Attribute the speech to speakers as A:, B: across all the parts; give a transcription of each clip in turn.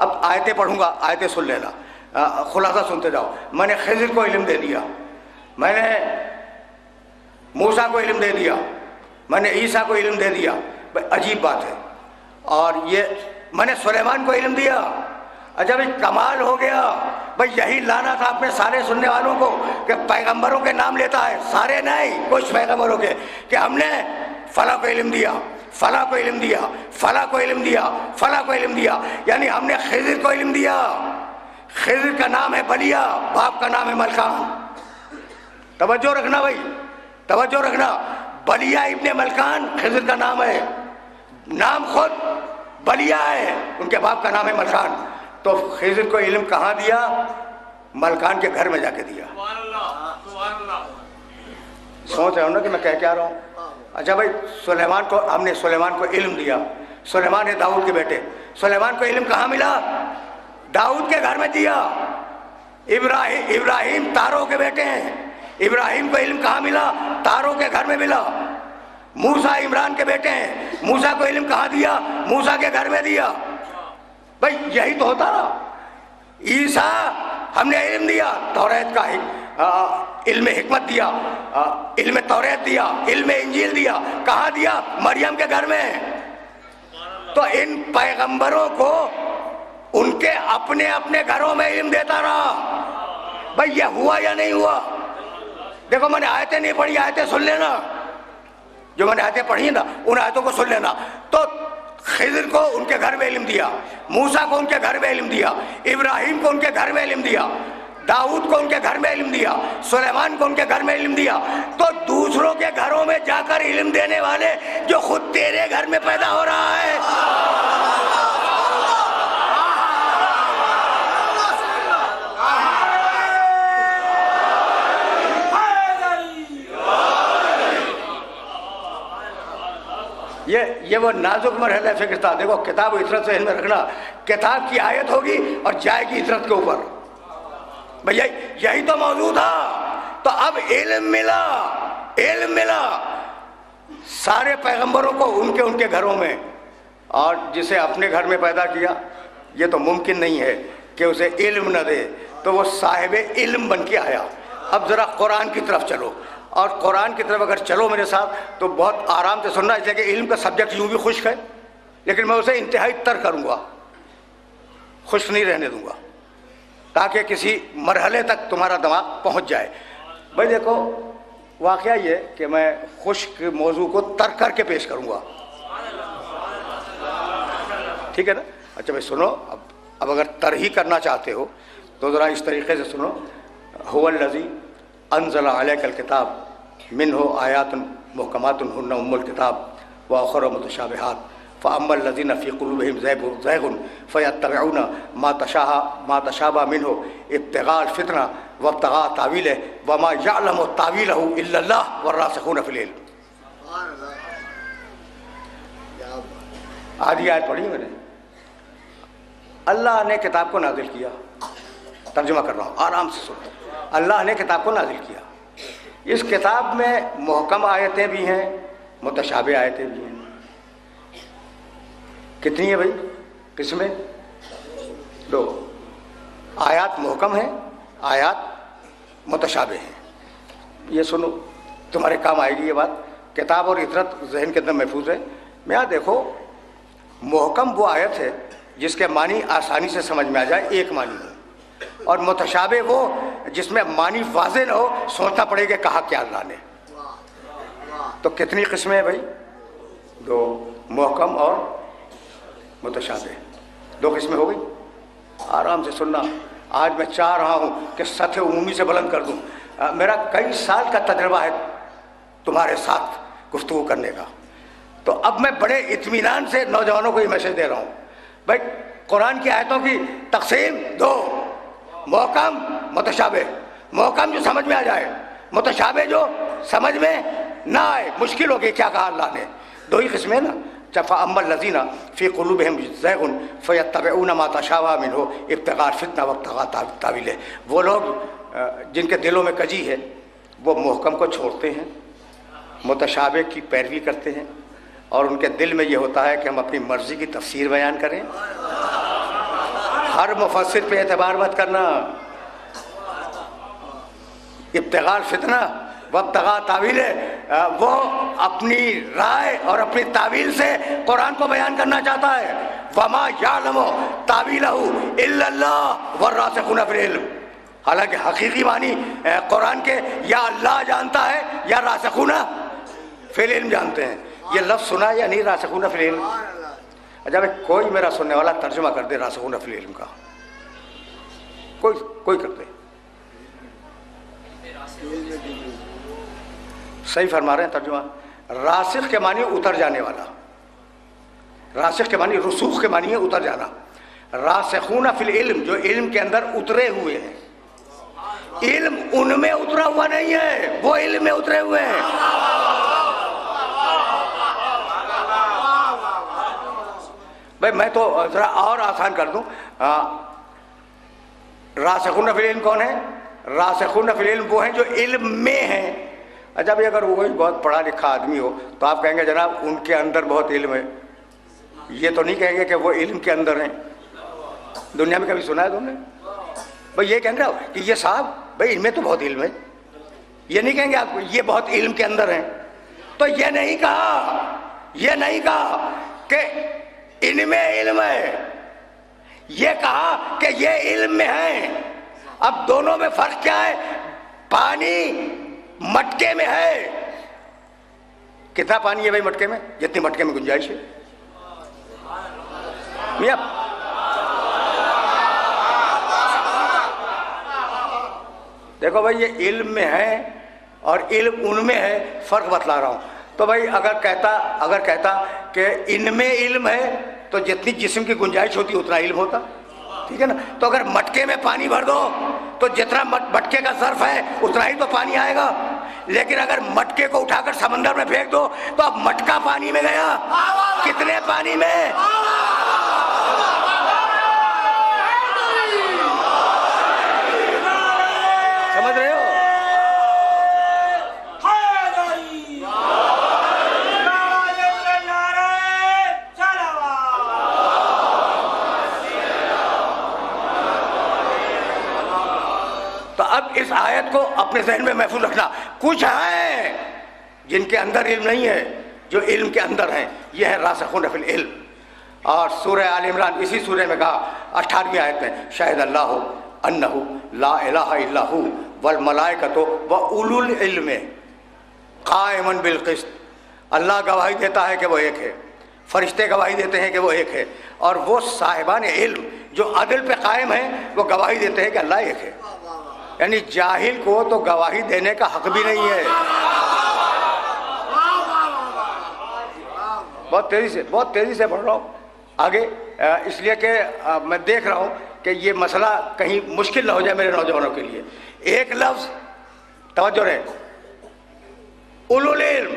A: اب آیتیں پڑھوں گا، آیتیں سن لینا، خلاصہ سنتے جاؤ۔ میں نے خضر کو علم دے دیا، میں نے موسیٰ کو علم دے دیا، میں نے عیسیٰ کو علم دے دیا۔ عجیب بات ہے۔ اور یہ میں نے سلیمان کو علم دیا۔ اچھا بھائی کمال ہو گیا بھائی، یہی لانا تھا اپنے سارے سننے والوں کو کہ پیغمبروں کے نام لیتا ہے، سارے نہیں، کچھ پیغمبروں کے، کہ ہم نے فلاں کو علم دیا، فلاں کو علم دیا، فلاں کو علم دیا، فلاں کو علم دیا، یعنی ہم نے خضر کو علم دیا۔ خضر کا نام ہے بلیا، باپ کا نام ہے ملکان۔ توجہ رکھنا بھائی، توجہ رکھنا، بلیا ابن ملکان خضر کا نام ہے، نام خود بلیا ہے، ان کے باپ کا نام ہے ملکان۔ تو خضر کو علم کہاں دیا؟ ملکان کے گھر میں جا کے دیا۔ سوچ رہے ہو نا کہ میں کیا رہا ہوں؟ اچھا بھائی سلیمان کو، ہم نے سلیمان کو علم دیا، سلیمان ہے داؤد کے بیٹے، سلیمان کو علم کہاں ملا؟ داؤد کے گھر میں دیا۔ ابراہیم تاروں کے بیٹے ہیں، ابراہیم کو علم کہاں ملا؟ تاروں کے گھر میں ملا۔ موسیٰ عمران کے بیٹے ہیں، موسیٰ کو علم کہاں دیا؟ موسیٰ کے گھر میں دیا۔ بھائی یہی تو ہوتا نا۔ عیسیٰ ہم نے علم دیا، توریت کا علم حکمت دیا، علم توریت دیا، علم انجیل دیا، کہاں دیا؟ مریم کے گھر میں۔ تو ان پیغمبروں کو ان کے اپنے اپنے گھروں میں علم دیتا رہا۔ بھائی یہ ہوا یا نہیں ہوا؟ دیکھو میں نے آیتیں نہیں پڑھی، آیتیں سن لینا، جو میں نے آیتیں پڑھی نا ان آیتوں کو سن لینا۔ تو خضر کو ان کے گھر میں علم دیا، موسیٰ کو ان کے گھر میں علم دیا، ابراہیم کو ان کے گھر میں علم دیا، داؤد کو ان کے گھر میں علم دیا، سلیمان کو ان کے گھر میں علم دیا۔ تو دوسروں کے گھروں میں جا کر علم دینے والے جو خود تیرے گھر میں پیدا ہو رہا ہے، یہ وہ نازک مرحلہ فکر تھا۔ دیکھو کتاب و عطرت سے علم رکھنا، کتاب کی آیت ہوگی اور جائے گی عطرت کے اوپر، بھئی یہی تو موضوع تھا۔ تو اب علم ملا، علم ملا سارے پیغمبروں کو ان کے گھروں میں، اور جسے اپنے گھر میں پیدا کیا یہ تو ممکن نہیں ہے کہ اسے علم نہ دے، تو وہ صاحب علم بن کے آیا۔ اب ذرا قرآن کی طرف چلو، اور قرآن کی طرف اگر چلو میرے ساتھ تو بہت آرام سے سننا، اس لیے کہ علم کا سبجیکٹ یوں بھی خشک ہے، لیکن میں اسے انتہائی تر کروں گا، خشک نہیں رہنے دوں گا، تاکہ کسی مرحلے تک تمہارا دماغ پہنچ جائے۔ بھائی دیکھو واقعہ یہ کہ میں خشک موضوع کو تر کر کے پیش کروں گا، ٹھیک ہے نا؟ اچھا بھائی سنو، اب اگر تر ہی کرنا چاہتے ہو تو ذرا اس طریقے سے سنو۔ هو الذی انزل علیک الکتاب منہ آیات محکمات ہن ام الکتاب واخر متشابہات فاما الذین فی قلوبہم زیغ فیتبعون ما تشابہ منہ ابتغاء الفتنہ وابتغاء تاویلہ وما یعلم تاویلہ الا اللہ والراسخون فی العلم۔ آدھی آیت پڑھی میں نے۔ اللہ نے کتاب کو نازل کیا، ترجمہ کر رہا ہوں آرام سے سنو۔ اللہ نے کتاب کو نازل کیا، اس کتاب میں محکم آیتیں بھی ہیں، متشابہ آیتیں بھی ہیں۔ کتنی ہیں بھائی قسمیں؟ دو، آیات محکم ہیں، آیات متشابہ ہیں۔ یہ سنو تمہارے کام آئے گی یہ بات، کتاب اور عطرت ذہن کے اندر محفوظ ہے۔ یہاں دیکھو محکم وہ آیت ہے جس کے معنی آسانی سے سمجھ میں آ جائے، ایک معنی ہو، اور متشابہ وہ جس میں معنی واضح نہ ہو، سوچنا پڑے گا کہا کیا اللہ نے۔ تو کتنی قسمیں ہیں بھائی؟ دو، محکم اور متشابہ، دو قسمیں ہو گئی۔ آرام سے سننا، آج میں چاہ رہا ہوں کہ سطح عمومی سے بلند کر دوں۔ میرا کئی سال کا تجربہ ہے تمہارے ساتھ گفتگو کرنے کا، تو اب میں بڑے اطمینان سے نوجوانوں کو یہ میسج دے رہا ہوں، بھائی قرآن کی آیتوں کی تقسیم دو، محکم متشابہ۔ محکم جو سمجھ میں آ جائے، متشابہ جو سمجھ میں نہ آئے، مشکل ہو گئی کیا کہا اللہ نے، دو ہی قسمیں نا۔ فَأَمَّا الَّذِينَ فِي قُلُوبِهِمْ زَيْغٌ فَيَتَّبِعُونَ مَا تَشَابَهَ مِنْهُ ابْتِغَاءَ الْفِتْنَةِ وَابْتِغَاءَ تَأْوِيلِهِ۔ وہ لوگ جن کے دلوں میں کجی ہے وہ محکم کو چھوڑتے ہیں، متشابہ کی پیروی کرتے ہیں، اور ان کے دل میں یہ ہوتا ہے کہ ہم اپنی مرضی کی تفسیر بیان کریں۔ ہر مفسر پہ اعتبار مت کرنا. ابتغاء الفتنہ وابتغاء تعویل وہ اپنی رائے اور اپنی تعویل سے قرآن کو بیان کرنا چاہتا ہے. وما یعلم تعویلہ الا اللہ والراسخون فی العلم. حالانکہ حقیقی معنی قرآن کے یا اللہ جانتا ہے یا راسخون فی العلم جانتے ہیں. یہ لفظ سنا یا نہیں راسخون فی العلم؟ جب کوئی میرا سننے والا ترجمہ کر دے راسخون فی العلم کا، کوئی کر دے. صحیح فرما رہے ہیں ترجمہ. راسخ کے معنی اتر جانے والا، راسخ کے معنی رسوخ کے معنی ہے اتر جانا. راسخون فی العلم جو علم کے اندر اترے ہوئے ہیں. علم ان میں اترا ہوا نہیں ہے، وہ علم میں اترے ہوئے ہیں. بھائی میں تو ذرا اور آسان کر دوں. راسخون فی العلم کون ہے؟ راسخون فی العلم وہ ہیں جو علم میں ہیں. اچھا بھائی اگر وہی بہت پڑھا لکھا آدمی ہو تو آپ کہیں گے جناب ان کے اندر بہت علم ہے. یہ تو نہیں کہیں گے کہ وہ علم کے اندر ہیں. دنیا میں کبھی سنا ہے تم نے؟ بھائی یہ کہیں گے کہ یہ صاحب بھائی ان میں تو بہت علم ہے. یہ نہیں کہیں گے آپ یہ بہت علم کے اندر ہیں. تو یہ نہیں کہا کہ ان میں علم ہے، یہ کہا کہ یہ علم میں ہے. اب دونوں میں فرق کیا ہے؟ پانی مٹکے میں ہے. کتنا پانی ہے بھائی مٹکے میں؟ جتنی مٹکے میں گنجائش ہے. میاں دیکھو بھائی یہ علم میں ہے اور علم ان میں ہے، فرق بتلا رہا ہوں. تو بھائی اگر کہتا کہ ان میں علم ہے تو جتنی جسم کی گنجائش ہوتی اتنا علم ہوتا. ٹھیک ہے نا؟ تو اگر مٹکے میں پانی بھر دو تو جتنا مٹکے کا ظرف ہے اتنا ہی تو پانی آئے گا. لیکن اگر مٹکے کو اٹھا کر سمندر میں پھینک دو تو اب مٹکا پانی میں گیا. کتنے پانی میں؟ سمجھ رہے ہو؟ تو اب اس آیت کو اپنے ذہن میں محفوظ رکھنا. کچھ ہیں جن کے اندر علم نہیں ہے، جو علم کے اندر ہیں. یہ ہے راسخون فی العلم. اور سورہ آل عمران اسی سورہ میں کہا 18ویں آیت میں شاہد اللہ انہ لا الہ الا ہو والملائکۃ واولو العلم قائما بالقسط. اللہ گواہی دیتا ہے کہ وہ ایک ہے، فرشتے گواہی دیتے ہیں کہ وہ ایک ہے، اور وہ صاحبان علم جو عدل پہ قائم ہیں وہ گواہی دیتے ہیں کہ اللہ ایک ہے. یعنی جاہل کو تو گواہی دینے کا حق بھی نہیں ہے. بہت تیزی سے پڑھ رہا ہوں آگے، اس لیے کہ میں دیکھ رہا ہوں کہ یہ مسئلہ کہیں مشکل نہ ہو جائے میرے نوجوانوں کے لیے. ایک لفظ توجہ رہے اولو العلم،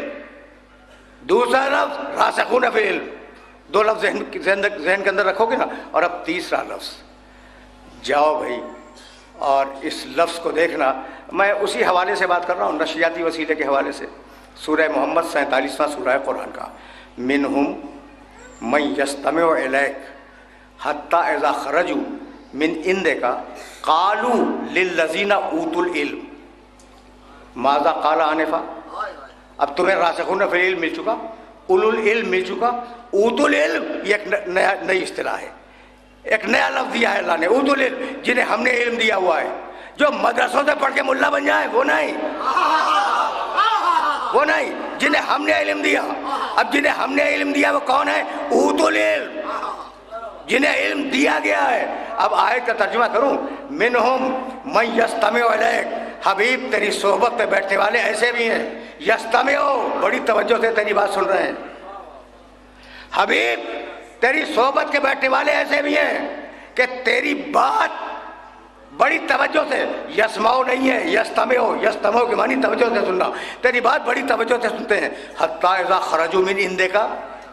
A: دوسرا لفظ راسخون فی العلم. دو لفظ ذہن کے اندر رکھو گے نا. اور اب تیسرا لفظ جاؤ بھائی اور اس لفظ کو دیکھنا. میں اسی حوالے سے بات کر رہا ہوں، نشریاتی وسیلے کے حوالے سے. سورہ محمد 47واں سورہ ہے قرآن کا. منہم من یستمع الیک حتی اذا خرجوا من عندک قالوا للذین اوتوا العلم ماذا قال آنفا. اب تمہیں راسخون فی العلم مل چکا، اولو العلم مل چکا. اوتوا العلم یہ ایک نئی اصطلاح ہے، ایک نیا لفظ دیا ہے اللہ نے. اوتوا العلم جنہیں ہم نے علم دیا ہوا ہے، جو مدرسوں سے پڑھ کے ملا بن جائے وہ نہیں، جنہیں ہم نے علم دیا. اب جنہیں ہم نے علم دیا وہ کون ہے؟ اوتوا العلم، جنہیں علم دیا گیا ہے. اب آیت کا ترجمہ کروں. منہم من یستمع الیک، حبیب تیری صحبت پہ بیٹھنے والے ایسے بھی ہیں. یستمع، بڑی توجہ سے تیری بات سن رہے ہیں. حبیب تیری صحبت کے بیٹھنے والے ایسے بھی ہیں کہ تیری بات بڑی توجہ سے، یسمعو نہیں ہے یستمعو کے معنی توجہ سے سننا. تیری بات بڑی توجہ سے سنتے ہیں. حتی اذا خرجوا من عندک،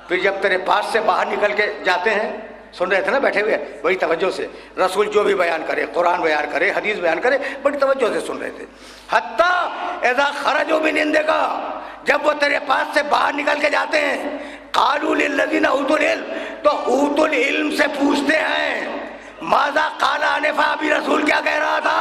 A: پھر جب تیرے پاس سے باہر نکل کے جاتے ہیں، سن رہے تھے نا بیٹھے ہوئے بڑی توجہ سے. رسول جو بھی بیان کرے، قرآن بیان کرے، حدیث بیان کرے، بڑی توجہ سے سن رہے تھے. حتی اذا خرجوا من عندک، جب وہ تیرے پاس سے باہر نکل کے جاتے ہیں، قالوا للذین اوتوا العلم، تو اوتوا العلم سے پوچھتے ہیں ماذا قال آنفا، ابھی رسول کیا کہہ رہا تھا؟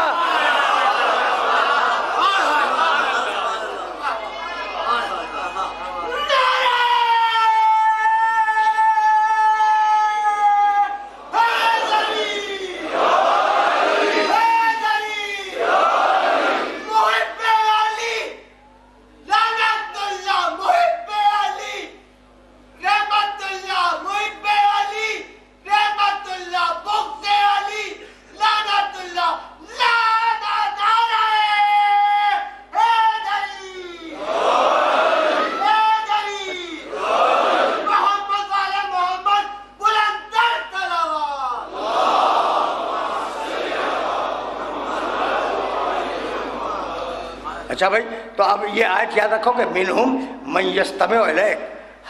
A: اچھا بھائی، تو اب یہ آیت یاد رکھو کہ منہم من یستمع الیک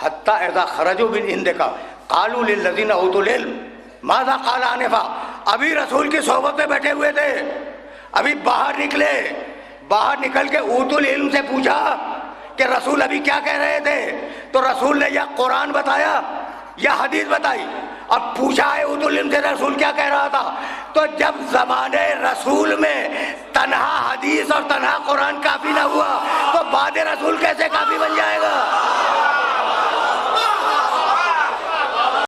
A: حتی اذا خرجوا من عندک قالوا للذین اوتوا العلم ماذا قال آنفا، ابھی رسول کی صحبت میں بیٹھے ہوئے تھے، ابھی باہر نکلے، باہر نکل کے اوتوا العلم سے پوچھا کہ رسول ابھی کیا کہہ رہے تھے، تو رسول نے یا قرآن بتایا یا حدیث بتائی، اور پوچھا ہے اوتوا العلم سے رسول کیا کہہ رہا تھا۔ تو جب زمانے رسول میں تنہا حدیث اور تنہا قرآن کافی نہ ہوا تو بعد رسول کیسے کافی بن جائے گا؟